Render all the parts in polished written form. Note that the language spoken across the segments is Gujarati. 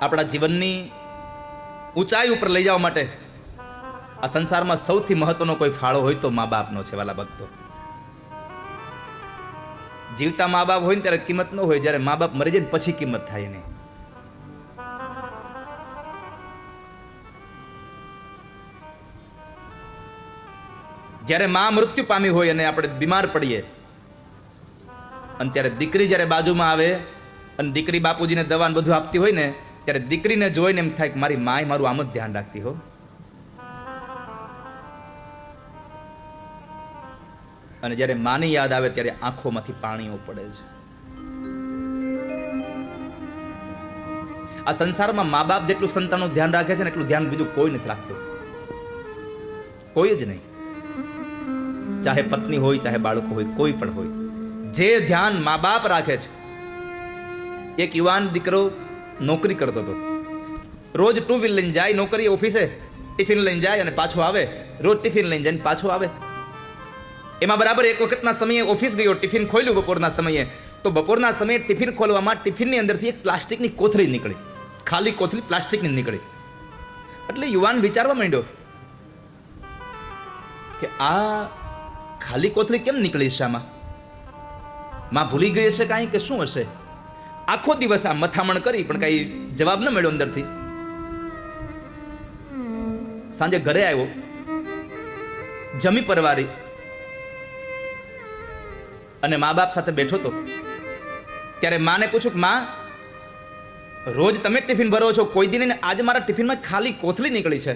આપણા જીવનની ઊંચાઈ ઉપર લઈ જવા માટે આ સંસારમાં સૌથી મહત્વનો કોઈ ફાળો હોય તો મા બાપનો છે વાલા ભક્તો. જીવતા મા બાપ હોય ને ત્યારે કિંમત ન હોય, જ્યારે મા બાપ મરી જાય ને પછી કિંમત થાય એની. જ્યારે મા મૃત્યુ પામી હોય અને આપણે બીમાર પડીએ અને ત્યારે દીકરી જ્યારે બાજુમાં આવે અને દીકરી બાપુજીને દવા ને બધું આપતી હોય ને, ત્યારે દીકરીને જોઈને એમ થાય કે મારી માય મારું આમ જ ધ્યાન રાખતી હો. અને જ્યારે માની યાદ આવે ત્યારે આંખોમાંથી પાણીઓ પડે છે. આ સંસારમાં મા બાપ જેટલું સંતાનનું ધ્યાન રાખે છે ને એટલું ધ્યાન બીજું કોઈ નથી રાખતું, કોઈ જ નહીં. ચાહે પત્ની હોય, ચાહે બાળકો હોય, કોઈ પણ હોય, જે ધ્યાન મા બાપ રાખે છે. એક યુવાન દીકરો નોકરી કરતો હતો. રોજ ટુ વ્હીલ લઈને જાય નોકરી, ઓફિસે ટિફિન લઈને જાય અને પાછો આવે. રોજ ટિફિન લઈને જાય પાછો આવે. એમાં બરાબર એક વખતના સમયે ઓફિસ ગયો, ટિફિન ખોલ્યું બપોરના સમયે, તો બપોરના સમયે ટિફિન ખોલવામાં ટિફિનની અંદરથી એક પ્લાસ્ટિકની કોથળી નીકળી, ખાલી કોથળી પ્લાસ્ટિકની નીકળી. એટલે યુવાન વિચારવા માંડ્યો કે આ ખાલી કોથળી કેમ નીકળી છે? આમાં માં ભૂલી ગઈ હશે કાંઈ કે શું હશે? આખો દિવસ આ મથામણ કરી પણ કઈ જવાબ ન મળ્યો અંદરથી. સાંજે ઘરે આવ્યો, જમી પરવારી અને મા બાપ સાથે બેઠો તો ત્યારે માને પૂછ્યું કે માં, રોજ તમે ટિફિન ભરો છો, કોઈ દિન આજે મારા ટિફિનમાં ખાલી કોથળી નીકળી છે,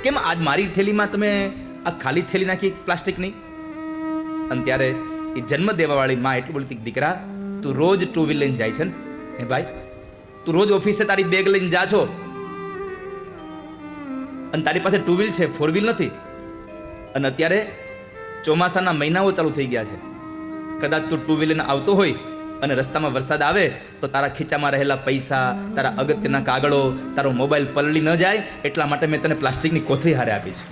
કેમ આજ મારી થેલીમાં તમે આ ખાલી થેલી નાખી પ્લાસ્ટિકની? અને ત્યારે એ જન્મ દેવાવાળી માં એટલું બોલતી, દીકરા તું રોજ ટુ વ્હીલ લઈને જાય છે ને, હે ભાઈ તું રોજ ઓફિસે તારી બેગ લઈને જા છો અને તારી પાસે ટુ વ્હીલ છે, ફોર વ્હીલ નથી. અને અત્યારે ચોમાસાના મહિનાઓ ચાલુ થઈ ગયા છે. કદાચ તું ટુ વ્હીલ આવતો હોય અને રસ્તામાં વરસાદ આવે તો તારા ખીચામાં રહેલા પૈસા, તારા અગત્યના કાગળો, તારો મોબાઈલ પલળી ન જાય એટલા માટે મેં તને પ્લાસ્ટિકની કોથળી હારે આપી છે.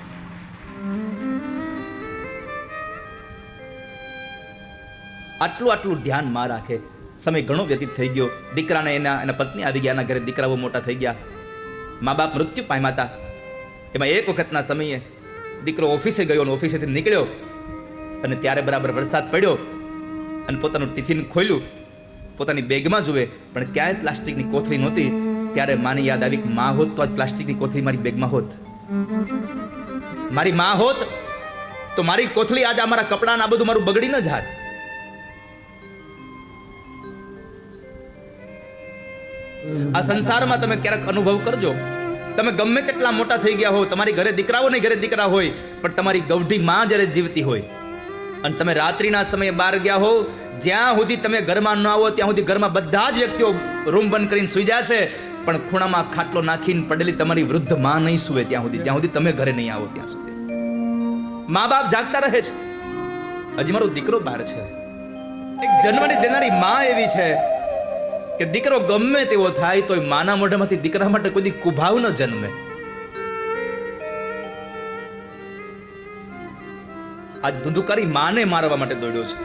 આટલું ધ્યાન માં રાખે. સમય ઘણો વ્યતીત થઈ ગયો. દીકરાને એના પત્ની આવી ગયા, એના ઘરે દીકરાઓ મોટા થઈ ગયા, મા બાપ મૃત્યુ પામ્યા હતા. એમાં એક વખતના સમયે દીકરો ઓફિસે ગયો અને ઓફિસેથી નીકળ્યો અને ત્યારે બરાબર વરસાદ પડ્યો અને પોતાનું ટિફિન ખોલ્યું, પોતાની બેગમાં જુએ પણ ક્યાંય પ્લાસ્ટિકની કોથળી નહોતી. ત્યારે માની યાદ આવી કે માં હોત તો આજ પ્લાસ્ટિકની કોથળી મારી બેગમાં હોત, મારી માં હોત તો મારી કોથળી આજે અમારા કપડાં આ બધું મારું બગડી ન જાત. આ સંસારમાં તમે ક્યારેક અનુભવ કરજો, તમે ગમે તેટલા મોટા થઈ ગયા હો, તમારી ઘરે દીકરાઓ નહીં ઘરે દીકરા હોય, પણ તમારી ગૌઢી માં જ્યારે જીવતી હોય અને તમે રાત્રિના સમયે બહાર ગયા હો, જ્યાં સુધી તમે ઘરમાં ન આવો ત્યાં સુધી ઘરમાં બધા જ વ્યક્તિઓ રૂમ બંધ કરીને સુઈ જશે, પણ ખૂણામાં ખાટલો નાખીને પડેલી તમારી વૃદ્ધ માં નહીં સુવે ત્યાં સુધી, જ્યાં સુધી તમે ઘરે નહીં આવો ત્યાં સુધી. મા બાપ જાગતા રહે છે. હજી મારો દીકરો બહાર છે. એક જન્મની દેનારી માં એવી છે કે દીકરો ગમે તેવો થાય તો માના મોઢામાંથી દીકરા માટે કોઈ કુભાવ ન જન્મે. આજ ધુંધુકારી માને મારવા માટે દોડ્યો છે.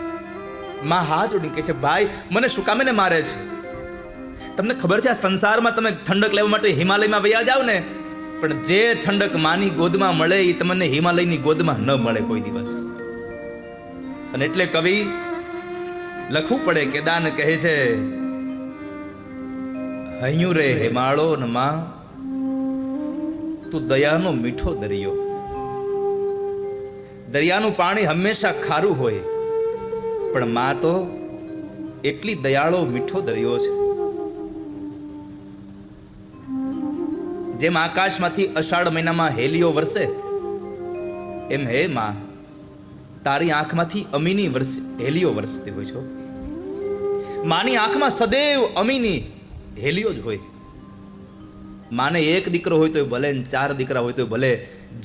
માં હાથ જોડીને કહે છે, ભાઈ મને શું કામે ને મારે છે? તમને ખબર છે આ સંસારમાં તમે ઠંડક લેવા માટે હિમાલયમાં વયા જાવ ને, પણ જે ઠંડક માની ગોદમાં મળે એ તમને હિમાલયની ગોદમાં ન મળે કોઈ દિવસ. અને એટલે કવિ લખવું પડે, કેદાન કહે છે, હૈયું રે હિમાળો ન માં તું દયાનો મીઠો દરિયો. દરિયાનું પાણી હંમેશા ખારું હોય, પણ માં તો એટલી દયાળો મીઠો દરિયો છે. જેમ આકાશમાંથી અષાઢ મહિનામાં હેલીઓ વરસે, એમ હે માં તારી આંખમાંથી અમીની હેલીઓ વરસતી હોય છો. માની આંખમાં સદૈવ અમીની હેલીઓ જ હોય. માને એક દીકરો હોય તો ભલે, ચાર દીકરા હોય તો ભલે,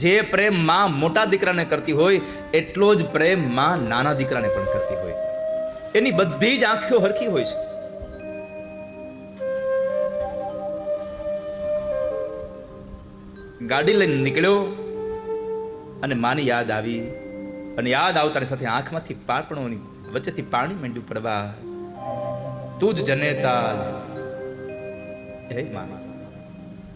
જે પ્રેમ માં મોટા દીકરાને કરતી હોય એટલો જ પ્રેમ માં નાના દીકરાને પણ કરતી હોય. એની બધી જ આંખો હરખી હોય છે. ગાડી લઈને નીકળ્યો અને માની યાદ આવી, અને યાદ આવતાની સાથે આંખમાંથી પાપણોની વચ્ચેથી પાણી માંડ્યું પડવા. તું જ જનેતા હે માં,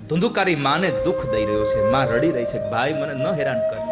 ધુંધુકારી માને દુઃખ દઈ રહ્યો છે. માં રડી રહી છે, ભાઈ મને ન હેરાન કર.